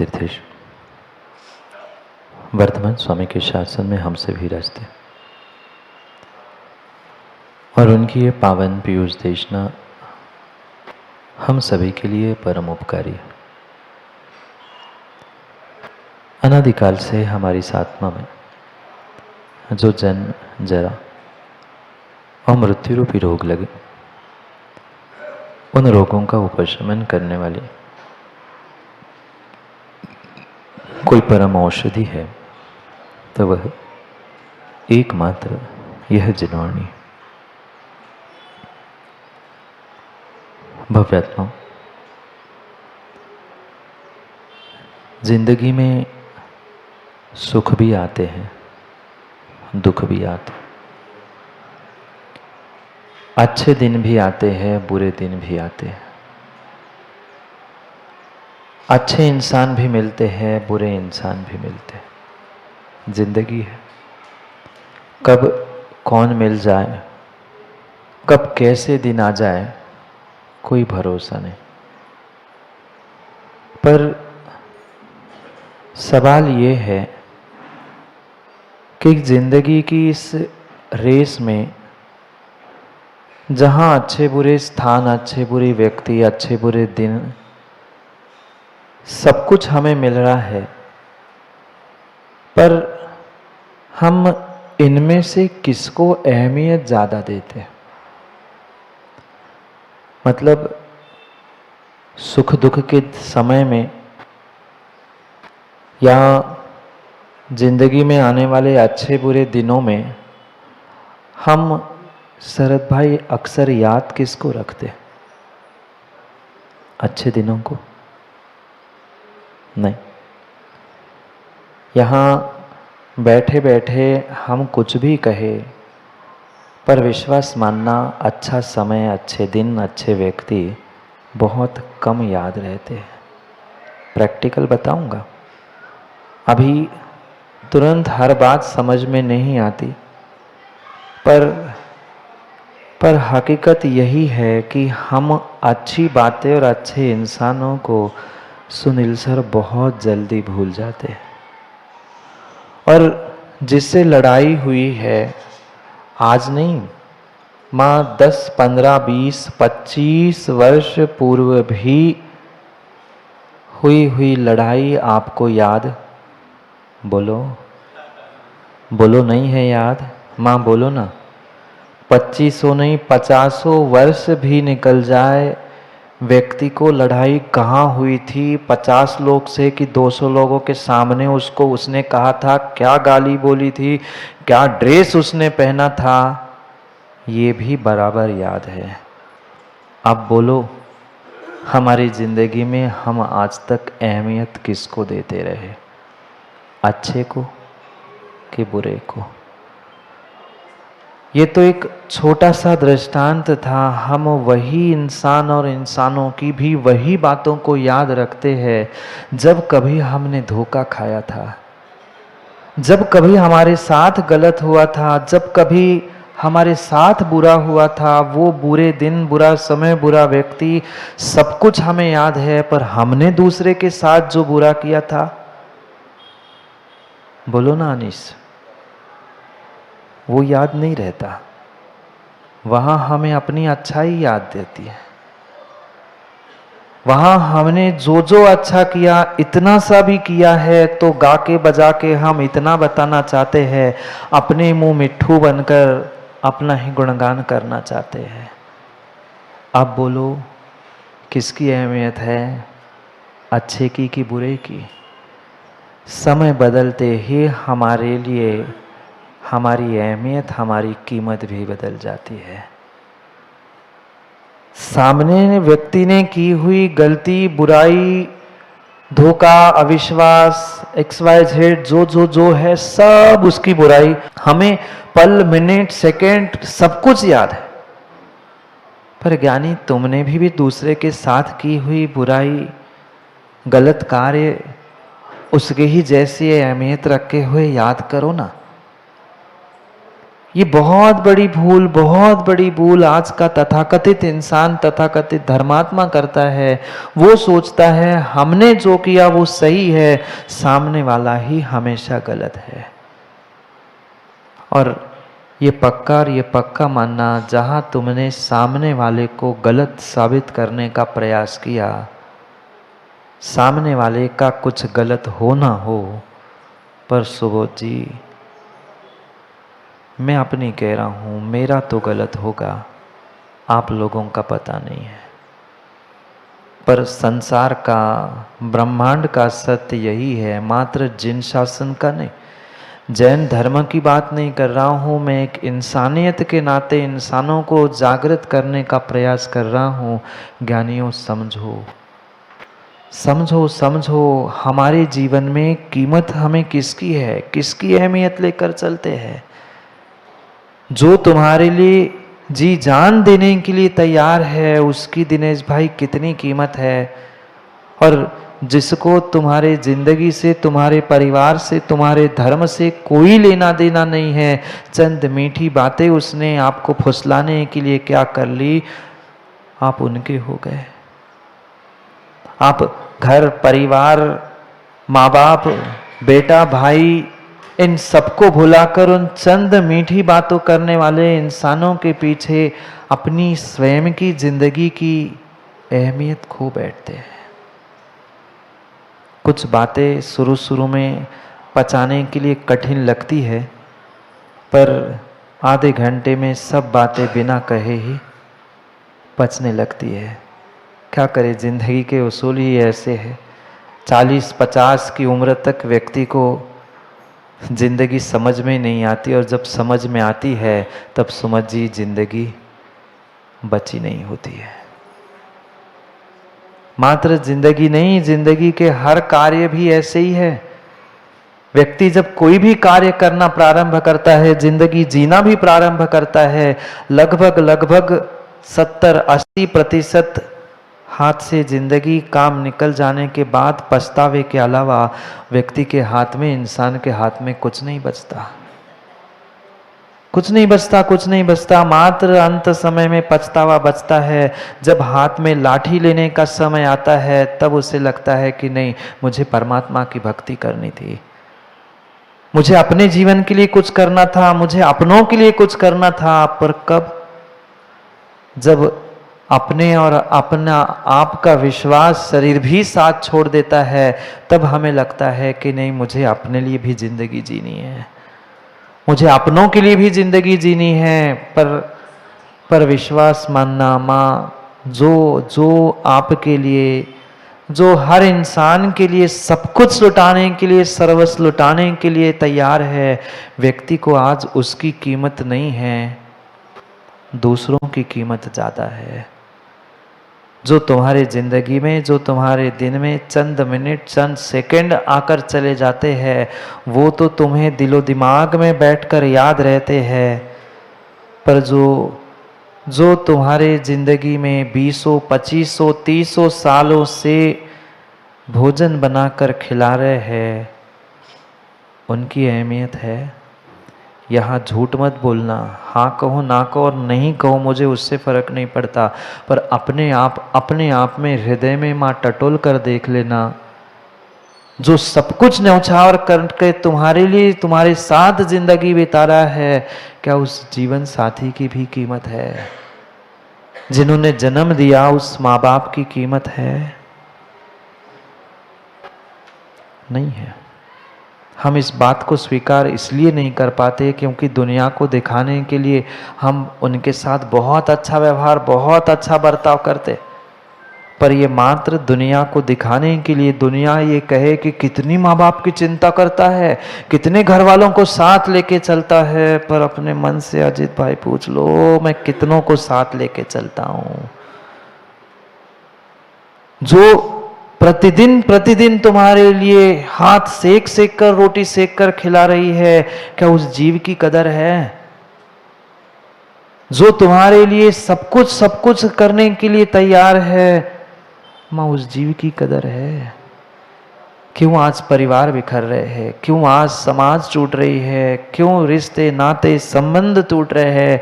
तीर्थेश वर्तमान स्वामी के शासन में हमसे भी रचते और उनकी ये पावन पीयूष देशना हम सभी के लिए परम उपकारी है। अनादिकाल से हमारी आत्मा में जो जन्म जरा और मृत्यु रूपी रोग लगे, उन रोगों का उपशमन करने वाली कोई परम औषधि है तो वह एकमात्र यह जिनवाणी। भव्यात्मा, जिंदगी में सुख भी आते हैं, दुख भी आते, अच्छे दिन भी आते हैं, बुरे दिन भी आते हैं, अच्छे इंसान भी मिलते हैं, बुरे इंसान भी मिलते हैं। जिंदगी है, कब कौन मिल जाए, कब कैसे दिन आ जाए, कोई भरोसा नहीं। पर सवाल ये है कि जिंदगी की इस रेस में जहां अच्छे बुरे स्थान, अच्छे बुरे व्यक्ति, अच्छे बुरे दिन, सब कुछ हमें मिल रहा है, पर हम इनमें से किसको अहमियत ज़्यादा देते हैं? मतलब सुख दुख के समय में या जिंदगी में आने वाले अच्छे बुरे दिनों में हम शरद भाई अक्सर याद किसको रखते हैं? अच्छे दिनों को नहीं। यहाँ बैठे बैठे हम कुछ भी कहे, पर विश्वास मानना अच्छा समय, अच्छे दिन, अच्छे व्यक्ति बहुत कम याद रहते हैं। प्रैक्टिकल बताऊंगा, अभी तुरंत हर बात समझ में नहीं आती, पर हकीकत यही है कि हम अच्छी बातें और अच्छे इंसानों को सुनील सर बहुत जल्दी भूल जाते हैं। और जिससे लड़ाई हुई है आज नहीं, माँ 10, 15, 20, 25 वर्ष पूर्व भी हुई लड़ाई आपको याद? बोलो बोलो, नहीं है याद? माँ बोलो ना। 2500 नहीं, 50 वर्ष भी निकल जाए, व्यक्ति को लड़ाई कहाँ हुई थी, 50 लोग से कि 200 लोगों के सामने उसने कहा था, क्या गाली बोली थी, क्या ड्रेस उसने पहना था, ये भी बराबर याद है। अब बोलो, हमारी जिंदगी में हम आज तक अहमियत किसको देते रहे? अच्छे को कि बुरे को? ये तो एक छोटा सा दृष्टांत था। हम वही इंसान और इंसानों की भी वही बातों को याद रखते हैं जब कभी हमने धोखा खाया था, जब कभी हमारे साथ गलत हुआ था, जब कभी हमारे साथ बुरा हुआ था। वो बुरे दिन, बुरा समय, बुरा व्यक्ति, सब कुछ हमें याद है, पर हमने दूसरे के साथ जो बुरा किया था, बोलो ना अनीस, वो याद नहीं रहता। वहां हमें अपनी अच्छाई याद देती है। वहां हमने जो जो अच्छा किया, इतना सा भी किया है तो गा के बजा के हम इतना बताना चाहते हैं, अपने मुंह मिट्ठू बनकर अपना ही गुणगान करना चाहते हैं। अब बोलो, किसकी अहमियत है, अच्छे की कि बुरे की? समय बदलते ही हमारे लिए हमारी अहमियत, हमारी कीमत भी बदल जाती है। सामने व्यक्ति ने की हुई गलती, बुराई, धोखा, अविश्वास, XYZ, जो है, सब उसकी बुराई हमें पल, मिनट, सेकंड सब कुछ याद है। पर ज्ञानी, तुमने भी दूसरे के साथ की हुई बुराई, गलत कार्य, उसके ही जैसी अहमियत रखे हुए याद करो ना। ये बहुत बड़ी भूल आज का तथाकथित इंसान, तथाकथित धर्मात्मा करता है। वो सोचता है हमने जो किया वो सही है, सामने वाला ही हमेशा गलत है। और ये पक्का मानना, जहां तुमने सामने वाले को गलत साबित करने का प्रयास किया, सामने वाले का कुछ गलत हो ना हो, पर सुबोध जी मैं अपनी कह रहा हूं, मेरा तो गलत होगा, आप लोगों का पता नहीं है। पर संसार का, ब्रह्मांड का सत्य यही है, मात्र जिन शासन का नहीं। जैन धर्म की बात नहीं कर रहा हूं मैं, एक इंसानियत के नाते इंसानों को जागृत करने का प्रयास कर रहा हूं। ज्ञानियों समझो, समझो समझो, हमारे जीवन में कीमत हमें किसकी है, किसकी अहमियत लेकर चलते हैं। जो तुम्हारे लिए जी जान देने के लिए तैयार है, उसकी दिनेश भाई कितनी कीमत है। और जिसको तुम्हारे जिंदगी से, तुम्हारे परिवार से, तुम्हारे धर्म से कोई लेना देना नहीं है, चंद मीठी बातें उसने आपको फुसलाने के लिए क्या कर ली, आप उनके हो गए। आप घर परिवार, माँ बाप, बेटा भाई, इन सबको भुलाकर उन चंद मीठी बातों करने वाले इंसानों के पीछे अपनी स्वयं की जिंदगी की अहमियत खो बैठते हैं। कुछ बातें शुरू में पचाने के लिए कठिन लगती है, पर आधे घंटे में सब बातें बिना कहे ही पचने लगती है। क्या करें, जिंदगी के उसूल ही ऐसे है। 40-50 की उम्र तक व्यक्ति को जिंदगी समझ में नहीं आती, और जब समझ में आती है तब समझी जिंदगी बची नहीं होती है। मात्र जिंदगी नहीं, जिंदगी के हर कार्य भी ऐसे ही है। व्यक्ति जब कोई भी कार्य करना प्रारंभ करता है, जिंदगी जीना भी प्रारंभ करता है, लगभग 70-80% हाथ से जिंदगी काम निकल जाने के बाद पछतावे के अलावा व्यक्ति के हाथ में, इंसान के हाथ में कुछ नहीं बचता। कुछ नहीं बचता। मात्र अंत समय में पछतावा बचता है। जब हाथ में लाठी लेने का समय आता है, तब उसे लगता है कि नहीं, मुझे परमात्मा की भक्ति करनी थी, मुझे अपने जीवन के लिए कुछ करना था, मुझे अपनों के लिए कुछ करना था। पर कब? जब अपने और अपना आपका विश्वास शरीर भी साथ छोड़ देता है, तब हमें लगता है कि नहीं, मुझे अपने लिए भी जिंदगी जीनी है, मुझे अपनों के लिए भी जिंदगी जीनी है। पर विश्वास मानना, माँ जो आपके लिए, जो हर इंसान के लिए सब कुछ लुटाने के लिए, सर्वस्व लुटाने के लिए तैयार है, व्यक्ति को आज उसकी कीमत नहीं है, दूसरों की कीमत ज्यादा है। जो तुम्हारे जिंदगी में, जो तुम्हारे दिन में चंद मिनट, चंद सेकंड आकर चले जाते हैं, वो तो तुम्हें दिलो दिमाग में बैठकर याद रहते हैं। पर जो तुम्हारे जिंदगी में 20, 25, 30 सालों से भोजन बनाकर खिला रहे हैं, उनकी अहमियत है। यहाँ झूठ मत बोलना, हाँ कहो ना कहो और नहीं कहो, मुझे उससे फर्क नहीं पड़ता, पर अपने आप में, हृदय में माँ टटोल कर देख लेना। जो सब कुछ न्यौछावर करके तुम्हारे लिए, तुम्हारे साथ जिंदगी बिता रहा है, क्या उस जीवन साथी की भी कीमत है? जिन्होंने जन्म दिया, उस माँ बाप की कीमत है? नहीं है। हम इस बात को स्वीकार इसलिए नहीं कर पाते क्योंकि दुनिया को दिखाने के लिए हम उनके साथ बहुत अच्छा व्यवहार, बहुत अच्छा बर्ताव करते, पर ये मात्र दुनिया को दिखाने के लिए, दुनिया ये कहे कि कितनी माँ बाप की चिंता करता है, कितने घर वालों को साथ लेके चलता है। पर अपने मन से अजित भाई पूछ लो, मैं कितनों को साथ लेके चलता हूं? जो प्रतिदिन तुम्हारे लिए हाथ सेक कर, रोटी सेक कर खिला रही है, क्या उस जीव की कदर है? जो तुम्हारे लिए सब कुछ करने के लिए तैयार है, मां, उस जीव की कदर है? क्यों आज परिवार बिखर रहे हैं, क्यों आज समाज टूट रही है, क्यों रिश्ते नाते संबंध टूट रहे हैं?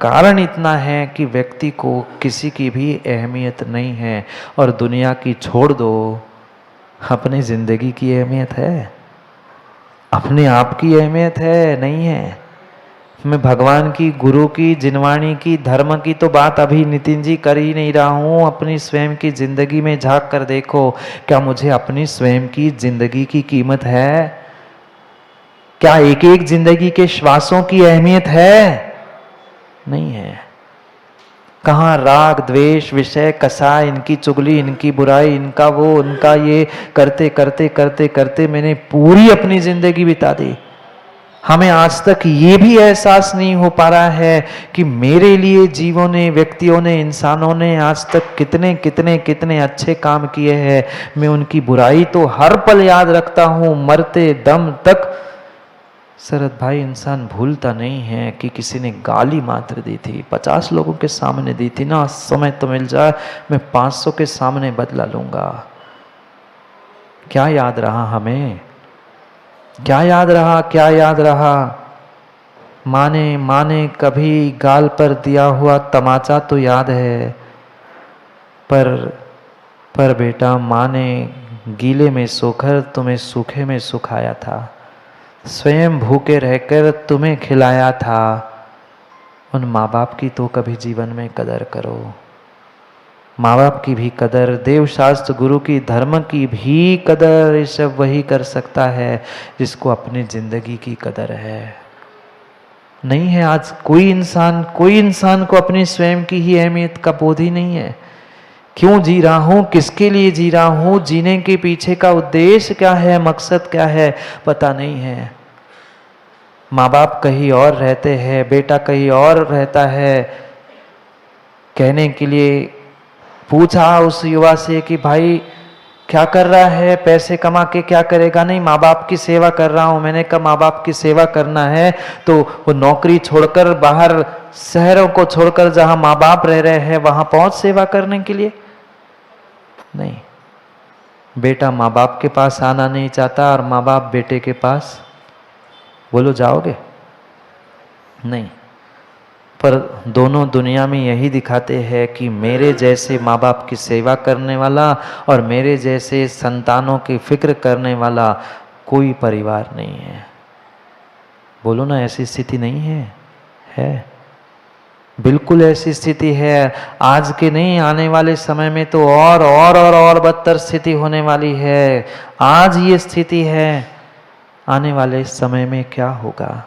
कारण इतना है कि व्यक्ति को किसी की भी अहमियत नहीं है। और दुनिया की छोड़ दो, अपनी जिंदगी की अहमियत है? अपने आप की अहमियत है? नहीं है। मैं भगवान की, गुरु की, जिनवाणी की, धर्म की तो बात अभी नितिन जी कर ही नहीं रहा हूँ। अपनी स्वयं की जिंदगी में झांक कर देखो, क्या मुझे अपनी स्वयं की जिंदगी की कीमत है? क्या एक एक जिंदगी के श्वासों की अहमियत है? नहीं है। कहाँ राग द्वेष विषय कसा, इनकी चुगली, इनकी बुराई, इनका वो, उनका ये करते करते करते करते मैंने पूरी अपनी जिंदगी बिता दी। हमें आज तक ये भी एहसास नहीं हो पा रहा है कि मेरे लिए जीवों ने, व्यक्तियों ने, इंसानों ने आज तक कितने कितने कितने अच्छे काम किए हैं। मैं उनकी बुराई तो हर पल याद रखता हूँ, मरते दम तक। शरद भाई, इंसान भूलता नहीं है कि किसी ने गाली मात्र दी थी, 50 लोगों के सामने दी थी ना, समय तो मिल जाए मैं 500 के सामने बदला लूंगा। क्या याद रहा हमें? क्या याद रहा? क्या याद रहा? माने कभी गाल पर दिया हुआ तमाचा तो याद है, पर बेटा, माँ ने गीले में सोकर तुम्हें सूखे में सुखाया था, स्वयं भूखे रहकर तुम्हें खिलाया था। उन माँ बाप की तो कभी जीवन में कदर करो। माँ बाप की भी कदर, देव शास्त्र गुरु की, धर्म की भी कदर, ये सब वही कर सकता है जिसको अपनी जिंदगी की कदर है। नहीं है आज कोई इंसान को अपनी स्वयं की ही अहमियत का बोध ही नहीं है। क्यों जी रहा हूं, किसके लिए जी रहा हूं, जीने के पीछे का उद्देश्य क्या है, मकसद क्या है, पता नहीं है। माँ बाप कहीं और रहते हैं, बेटा कहीं और रहता है। कहने के लिए पूछा उस युवा से कि भाई क्या कर रहा है, पैसे कमा के क्या करेगा? नहीं, माँ बाप की सेवा कर रहा हूँ। मैंने कहा माँ बाप की सेवा करना है तो वो नौकरी छोड़कर, बाहर शहरों को छोड़कर जहां माँ बाप रह रहे हैं वहां पहुंच सेवा करने के लिए? नहीं, बेटा माँ बाप के पास आना नहीं चाहता और माँ बाप बेटे के पास। बोलो जाओगे? नहीं। पर दोनों दुनिया में यही दिखाते हैं कि मेरे जैसे माँ बाप की सेवा करने वाला और मेरे जैसे संतानों की फिक्र करने वाला कोई परिवार नहीं है। बोलो ना, ऐसी स्थिति नहीं है? है, बिल्कुल ऐसी स्थिति है। आज के नहीं, आने वाले समय में तो और बदतर स्थिति होने वाली है। आज ये स्थिति है, आने वाले समय में क्या होगा?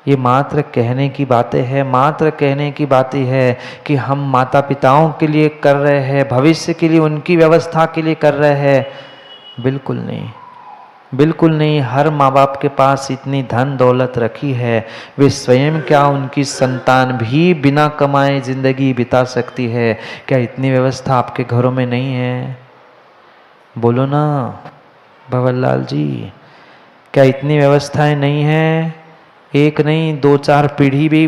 ये मात्र कहने की बातें हैं, मात्र कहने की बातें है कि हम माता पिताओं के लिए कर रहे हैं, भविष्य के लिए, उनकी व्यवस्था के लिए कर रहे हैं। बिल्कुल नहीं, बिल्कुल नहीं। हर माँ बाप के पास इतनी धन दौलत रखी है, वे स्वयं क्या, उनकी संतान भी बिना कमाए जिंदगी बिता सकती है। क्या इतनी व्यवस्था आपके घरों में नहीं है? बोलो ना भंवरलाल जी, क्या इतनी व्यवस्थाएं नहीं है? एक नहीं, 2-4 पीढ़ी भी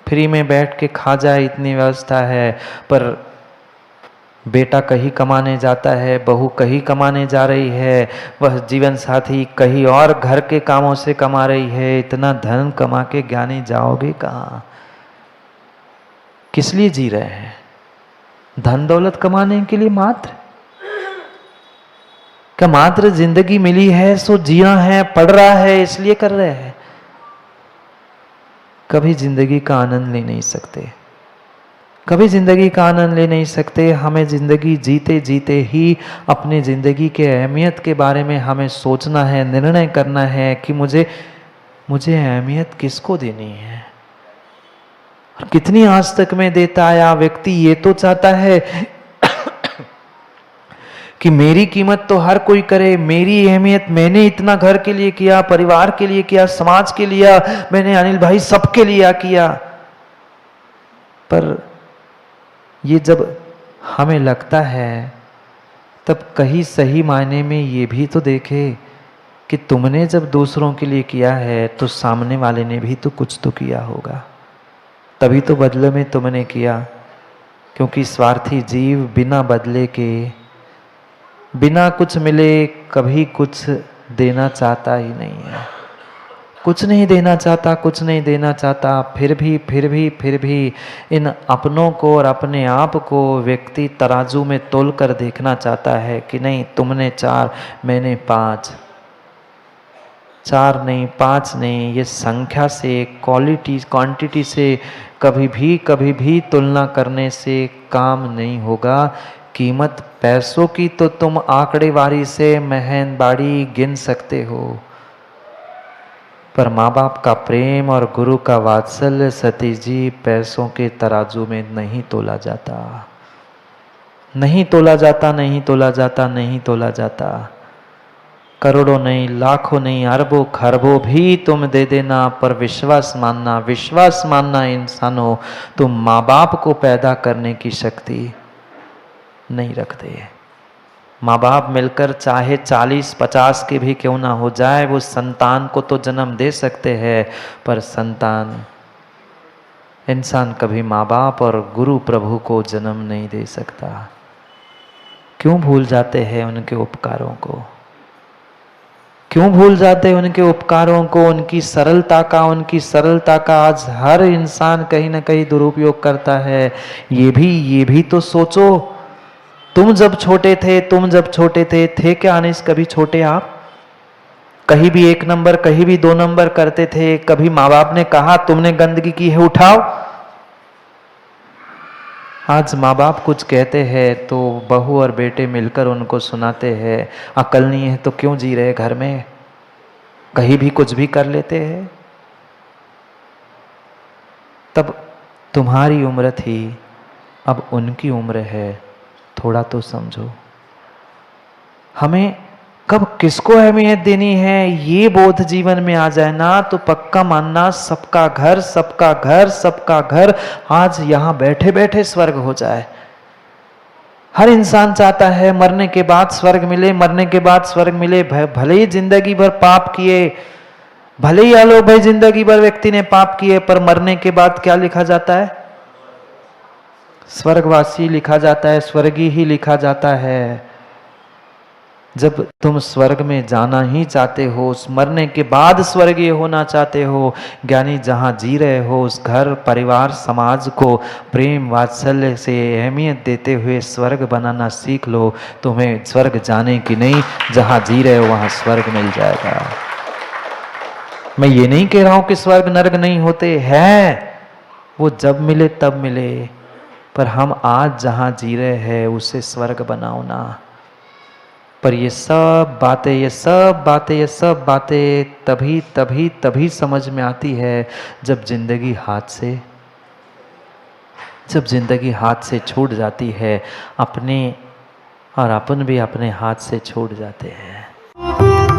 फ्री में बैठ के खा जाए, इतनी व्यवस्था है। पर बेटा कहीं कमाने जाता है, बहू कहीं कमाने जा रही है, वह जीवन साथी कहीं और घर के कामों से कमा रही है। इतना धन कमा के ज्ञानी जाओगे कहाँ? किस लिए जी रहे हैं? धन दौलत कमाने के लिए मात्र? क्या मात्र जिंदगी मिली है सो जीना है, पढ़ रहा है इसलिए कर रहे हैं? कभी जिंदगी का आनंद ले नहीं सकते, कभी जिंदगी का आनंद ले नहीं सकते। हमें जिंदगी जीते जीते ही अपने जिंदगी के अहमियत के बारे में हमें सोचना है, निर्णय करना है कि मुझे अहमियत किसको देनी है और कितनी आज तक मैं देता आया। व्यक्ति ये तो चाहता है कि मेरी कीमत तो हर कोई करे, मेरी अहमियत मैंने इतना घर के लिए किया, परिवार के लिए किया, समाज के लिए, मैंने अनिल भाई सबके लिए किया। पर ये जब हमें लगता है तब कहीं सही मायने में ये भी तो देखे कि तुमने जब दूसरों के लिए किया है तो सामने वाले ने भी तो कुछ तो किया होगा, तभी तो बदले में तुमने किया। क्योंकि स्वार्थी जीव बिना बदले के बिना कुछ मिले कभी कुछ देना चाहता ही नहीं है, कुछ नहीं देना चाहता, कुछ नहीं देना चाहता। फिर भी इन अपनों को और अपने आप को व्यक्ति तराजू में तोल कर देखना चाहता है कि नहीं तुमने 4 मैंने 5, 4 नहीं 5 नहीं, ये संख्या से क्वांटिटी से कभी भी तुलना करने से काम नहीं होगा। कीमत पैसों की तो तुम आंकड़ेवारी से महंगाड़ी गिन सकते हो, पर माँ बाप का प्रेम और गुरु का वात्सल्य सतीश जी पैसों के तराजू में नहीं तोला जाता, नहीं तोला जाता, नहीं तोला जाता, नहीं तोला जाता। करोड़ों नहीं, लाखों नहीं, अरबों खरबों भी तुम दे देना, पर विश्वास मानना इंसानों, तुम माँ बाप को पैदा करने की शक्ति नहीं रखते। माँ बाप मिलकर चाहे 40-50 के भी क्यों ना हो जाए, वो संतान को तो जन्म दे सकते हैं, पर संतान इंसान कभी माँ बाप और गुरु प्रभु को जन्म नहीं दे सकता। क्यों भूल जाते हैं उनके उपकारों को, क्यों भूल जाते हैं उनके उपकारों को, उनकी सरलता का आज हर इंसान कहीं ना कहीं दुरुपयोग करता है। ये भी तो सोचो, तुम जब छोटे थे क्या अनिस कभी छोटे आप? कहीं भी 1 नंबर, कहीं भी 2 नंबर करते थे? कभी माँ बाप ने कहा तुमने गंदगी की है उठाओ? आज माँ बाप कुछ कहते हैं तो बहू और बेटे मिलकर उनको सुनाते हैं, अकल नहीं है तो क्यों जी रहे घर में, कहीं भी कुछ भी कर लेते हैं। तब तुम्हारी उम्र थी, अब उनकी उम्र है, थोड़ा तो समझो। हमें कब किसको अहमियत देनी है ये बोध जीवन में आ जाए ना, तो पक्का मानना सबका घर आज यहां बैठे बैठे स्वर्ग हो जाए। हर इंसान चाहता है मरने के बाद स्वर्ग मिले, भले ही जिंदगी भर पाप किए, भले ही आलोक भाई जिंदगी भर व्यक्ति ने पाप किए, पर मरने के बाद क्या लिखा जाता है? स्वर्गवासी लिखा जाता है, स्वर्गी ही लिखा जाता है। जब तुम स्वर्ग में जाना ही चाहते हो, उस मरने के बाद स्वर्गीय होना चाहते हो, ज्ञानी जहाँ जी रहे हो उस घर परिवार समाज को प्रेम वात्सल्य से अहमियत देते हुए स्वर्ग बनाना सीख लो। तुम्हें स्वर्ग जाने की नहीं, जहाँ जी रहे हो वहाँ स्वर्ग मिल जाएगा। मैं ये नहीं कह रहा हूँ कि स्वर्ग नरक नहीं होते हैं, वो जब मिले तब मिले, पर हम आज जहाँ जी रहे हैं उसे स्वर्ग बनाओ ना। पर ये सब बातें तभी समझ में आती है जब जिंदगी हाथ से छूट जाती है, अपने और अपन भी अपने हाथ से छूट जाते हैं।